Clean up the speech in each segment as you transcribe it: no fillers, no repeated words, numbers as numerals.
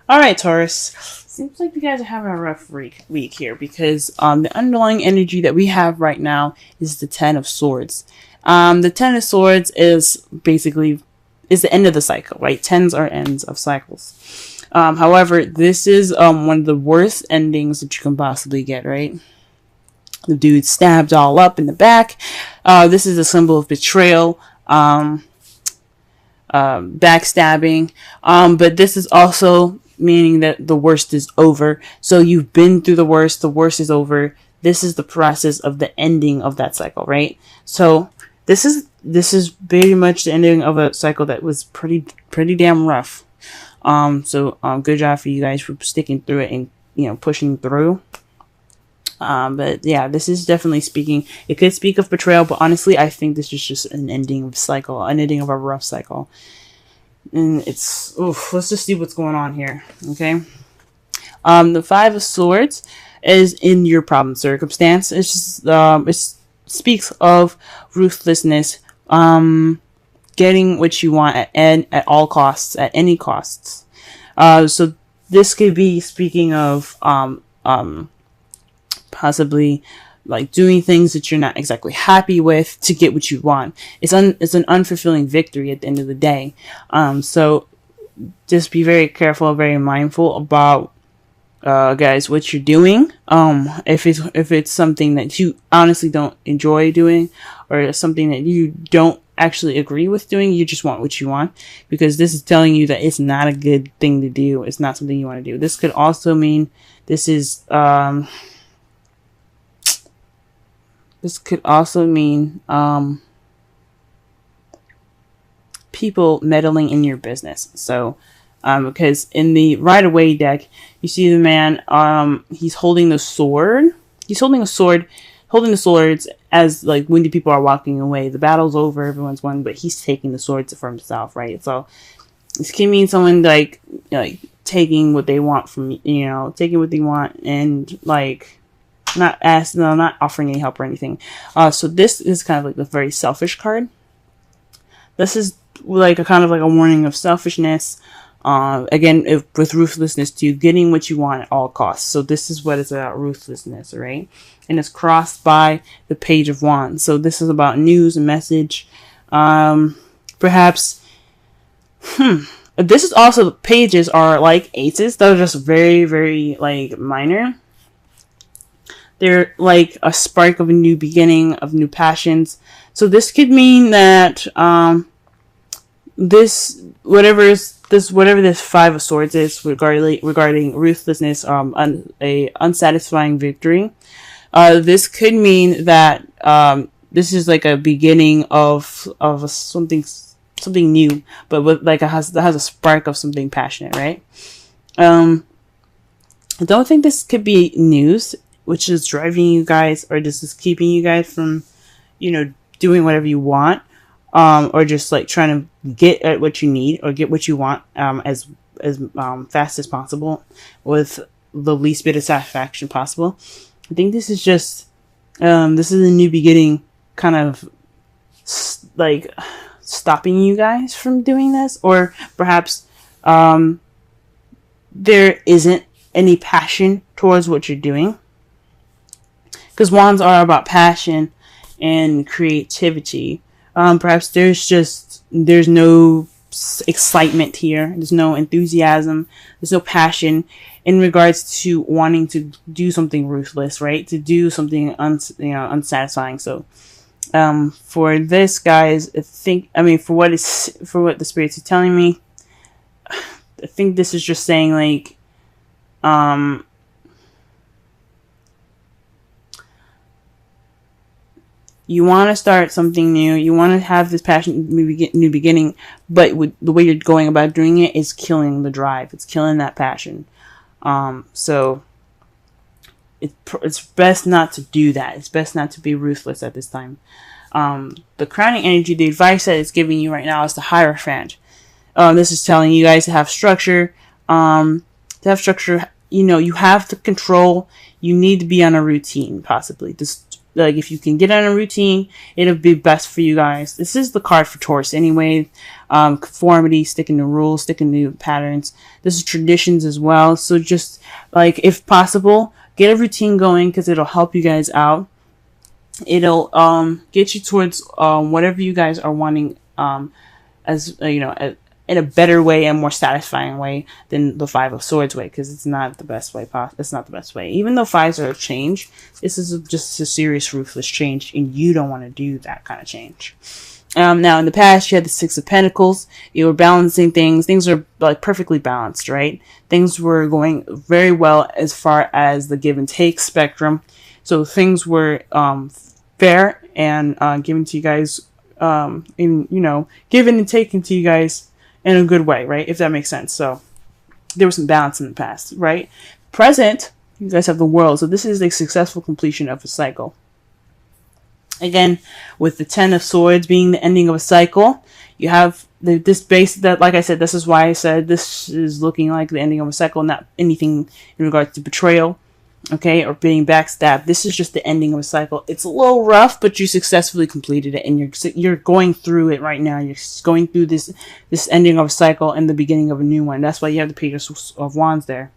All right, Taurus. Seems like you guys are having a rough week here because the underlying energy that we have right now is the Ten of Swords. The Ten of Swords is basically is the end of the cycle, right? Tens are ends of cycles. However, this is one of the worst endings that you can possibly get, right? The dude stabbed all up in the back. This is a symbol of betrayal. Backstabbing. But this is also meaning that the worst is over. So you've been through the worst is over. This is the process of the ending of that cycle, right? So this is very much the ending of a cycle that was pretty damn rough. So good job for you guys for sticking through it and pushing through. But yeah, this is definitely speaking. It could speak of betrayal, but honestly, I think this is just an ending of a cycle, an ending of a rough cycle. And let's just see what's going on here. Okay. The Five of Swords is in your problem circumstance. It's just, it speaks of ruthlessness, getting what you want at all costs, at any costs. So this could be speaking of, possibly like doing things that you're not exactly happy with to get what you want. It's an unfulfilling victory at the end of the day. So just be very careful, very mindful about, guys, what you're doing. If it's something that you honestly don't enjoy doing, or something that you don't actually agree with doing, you just want what you want, because this is telling you that it's not a good thing to do. It's not something you want to do. This could also mean this could also mean people meddling in your business. So, because in the Right-of-Way deck, you see the man, he's holding the sword. He's holding the swords as, like, when the people are walking away. The battle's over, everyone's won, but he's taking the swords for himself, right? So, this can mean someone, like taking what they want from, taking what they want and, like, not offering any help or anything. So this is kind of like the very selfish card. This is like a kind of like a warning of selfishness. Again, with ruthlessness too, getting what you want at all costs. So this is what it's about, ruthlessness, right? And it's crossed by the Page of Wands. So this is about news and message. Perhaps, this is also, pages are like aces. They're just very, very like minor. They're like a spark of a new beginning, of new passions. So this could mean that whatever this Five of Swords is regarding ruthlessness, a unsatisfying victory. This could mean that this is like a beginning of something new, but with like that has a spark of something passionate, right? I don't think this could be news, which is driving you guys, or just is keeping you guys from, doing whatever you want, or just like trying to get at what you need or get what you want, as fast as possible with the least bit of satisfaction possible. I think this is just, this is a new beginning, kind of like stopping you guys from doing this, or perhaps, there isn't any passion towards what you're doing. Because wands are about passion and creativity. Perhaps there's no excitement here. There's no enthusiasm. There's no passion in regards to wanting to do something ruthless, right? To do something unsatisfying. So, for this, guys, for what the spirits are telling me, I think this is just saying like, you want to start something new. You want to have this passion, new beginning, but the way you're going about doing it is killing the drive. It's killing that passion. So it's best not to do that. It's best not to be ruthless at this time. The crowning energy, the advice that it's giving you right now is the Hierophant. This is telling you guys to have structure. You have the control. You need to be on a routine, possibly. like if you can get on a routine, it'll be best for you guys. This is the card for Taurus anyway. Conformity, sticking to rules, sticking to patterns. This is traditions as well. So just like, if possible, get a routine going, because it'll help you guys out. It'll get you towards whatever you guys are wanting, as you know, in a better way and more satisfying way than the Five of Swords way, because it's not the best way. It's not the best way. Even though fives are a change, this is just a serious, ruthless change, and you don't want to do that kind of change. Now, in the past, you had the Six of Pentacles. You were balancing things. Things were like perfectly balanced, right? Things were going very well as far as the give and take spectrum. So things were fair and given to you guys, given and taken to you guys in a good way, right? If that makes sense. So there was some balance in the past, right? Present, you guys have the World. So this is a successful completion of a cycle. Again, with the Ten of Swords being the ending of a cycle, you have this base that, like I said, this is why I said this is looking like the ending of a cycle, not anything in regards to betrayal, okay, or being backstabbed. This is just the ending of a cycle. It's a little rough, but you successfully completed it, and you're going through it right now. You're going through this ending of a cycle and the beginning of a new one. That's why you have the Page of Wands there.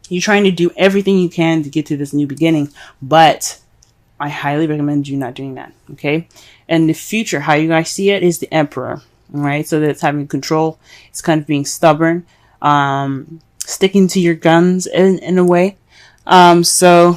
You're trying to do everything you can to get to this new beginning, but I highly recommend you not doing that, okay? And the future, how you guys see it, is the Emperor, all right? So that's having control. It's kind of being stubborn, sticking to your guns in a way. So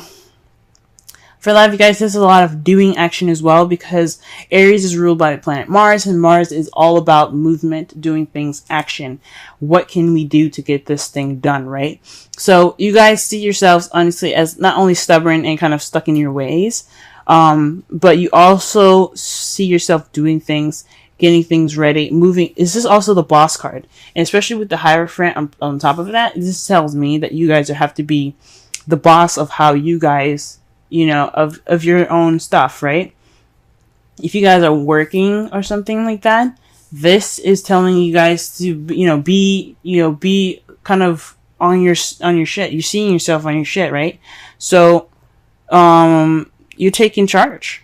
for a lot of you guys, there's a lot of doing action as well, because Aries is ruled by the planet Mars, and Mars is all about movement, doing things, action. What can we do to get this thing done, right? So you guys see yourselves, honestly, as not only stubborn and kind of stuck in your ways, but you also see yourself doing things, getting things ready, moving. This is also the Boss card. And especially with the Hierophant on top of that, this tells me that you guys have to be the boss of how you guys, of your own stuff, right? If you guys are working or something like that, this is telling you guys to, be kind of on your shit. You're seeing yourself on your shit, right? So, you're taking charge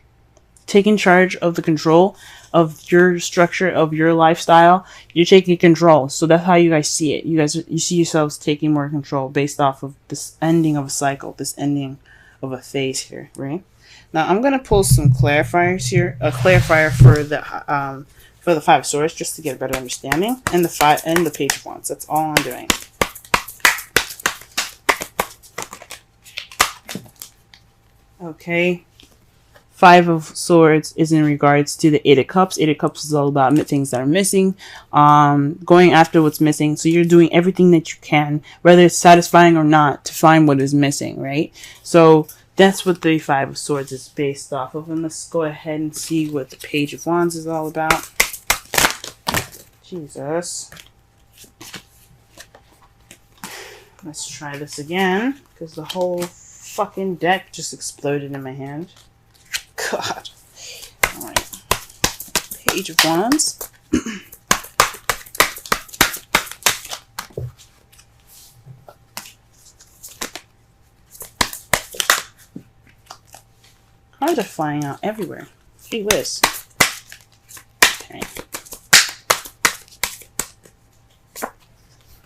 of the control of your structure, of your lifestyle. You're taking control. So that's how you guys see it. You see yourselves taking more control based off of this ending of a cycle, this ending of a phase here, right? Now I'm gonna pull some clarifiers here, a clarifier for the Five of Swords, just to get a better understanding, and the Page of Wands. That's all I'm doing. Okay. Five of Swords is in regards to the Eight of Cups. Eight of Cups is all about things that are missing, going after what's missing. So you're doing everything that you can, whether it's satisfying or not, to find what is missing, right? So that's what the Five of Swords is based off of. And let's go ahead and see what the Page of Wands is all about. Jesus. Let's try this again, because the whole fucking deck just exploded in my hand. God. Alright. Page of Wands. Cards are flying out everywhere. Gee whiz. Okay.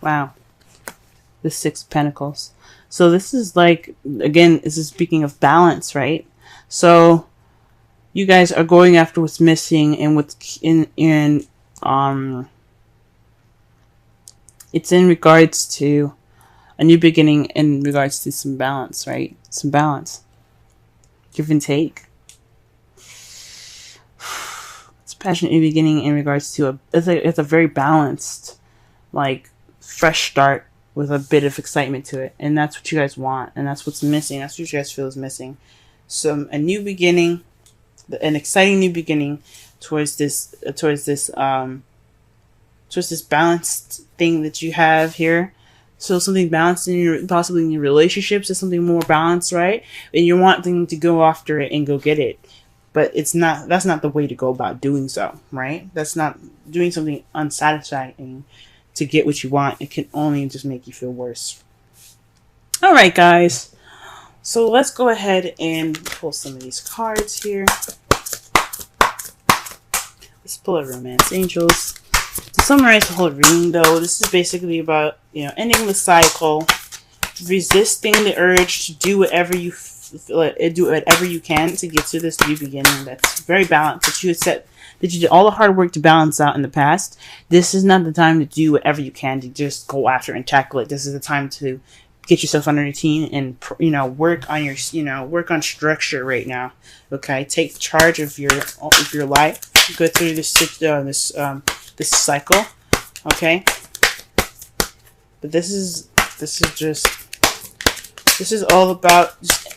Wow. The Six of Pentacles. So this is like, again, this is speaking of balance, right? So you guys are going after what's missing, and what's it's in regards to a new beginning, in regards to some balance, right? Some balance. Give and take. It's a passionate new beginning in regards to it's a very balanced, like, fresh start with a bit of excitement to it. And that's what you guys want, and that's what's missing. That's what you guys feel is missing. So a new beginning, an exciting new beginning towards this balanced thing that you have here. So something balanced possibly in your relationships, is something more balanced, right? And you're wanting to go after it and go get it, but that's not the way to go about doing so, right? That's not doing something unsatisfying to get what you want. It can only just make you feel worse. All right, guys. So let's go ahead and pull some of these cards here. Let's pull a Romance Angels. To summarize the whole reading, though, this is basically about, ending the cycle, resisting the urge to do whatever you can to get to this new beginning that's very balanced. That you did all the hard work to balance out in the past. This is not the time to do whatever you can to just go after and tackle it. This is the time to get yourself on a routine and work on your work on structure right now. Okay, take charge of your life. Go through this cycle. Okay, but this is all about just,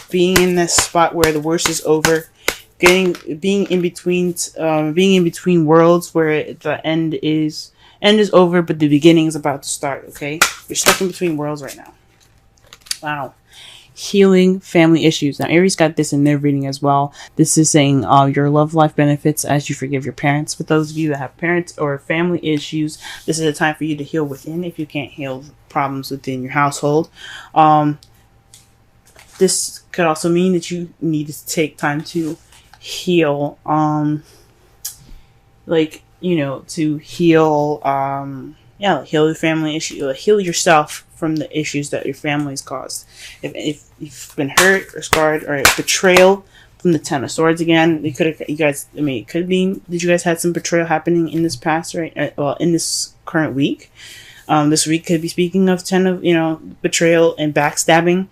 being in this spot where the worst is over, being in between worlds where the end is over, but the beginning is about to start. Okay, you're stuck in between worlds right now. Wow. Healing family issues. Now, Aries got this in their reading as well. This is saying your love life benefits as you forgive your parents. For those of you that have parents or family issues, this is a time for you to heal within if you can't heal problems within your household. This could also mean that you need to take time to heal, to heal, heal the family issue, heal yourself from the issues that your family's caused. If you've been hurt or scarred or betrayal from the Ten of Swords again, it could be that you guys had some betrayal happening in this past, right? In this current week. This week could be speaking of betrayal and backstabbing.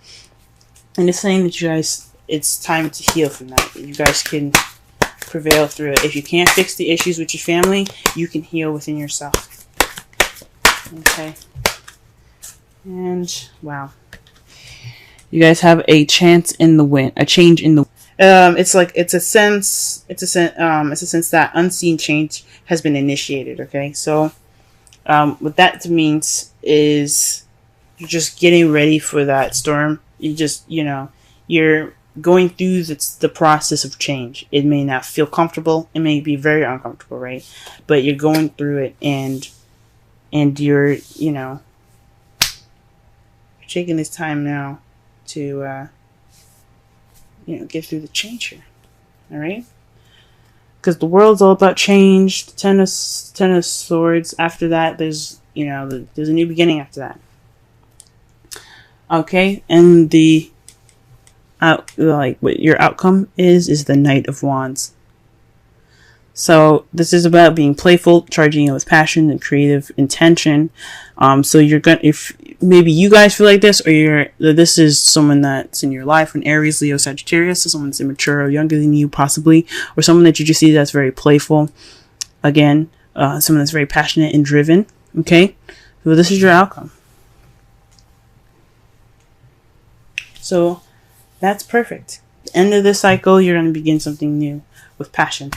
And it's saying that you guys, it's time to heal from that. You guys can prevail through it. If you can't fix the issues with your family, you can heal within yourself. Okay. And wow, you guys have a chance in the wind, a change in the. It's a sense that unseen change has been initiated. Okay, so what that means is you're just getting ready for that storm. You're going through the process of change. It may not feel comfortable. It may be very uncomfortable, right? But you're going through it, and you're taking this time now to get through the change here. All right, because the world's all about change. The Ten of Swords. After that, there's a new beginning after that. Okay, and what your outcome is the Knight of Wands. So this is about being playful, charging it with passion and creative intention. So if maybe you guys feel like this, or this is someone that's in your life, an Aries, Leo, Sagittarius, so someone that's immature or younger than you possibly, or someone that you just see that's very playful. Again, someone that's very passionate and driven. Okay, so this is your outcome. So that's perfect. End of this cycle, you're going to begin something new with passion.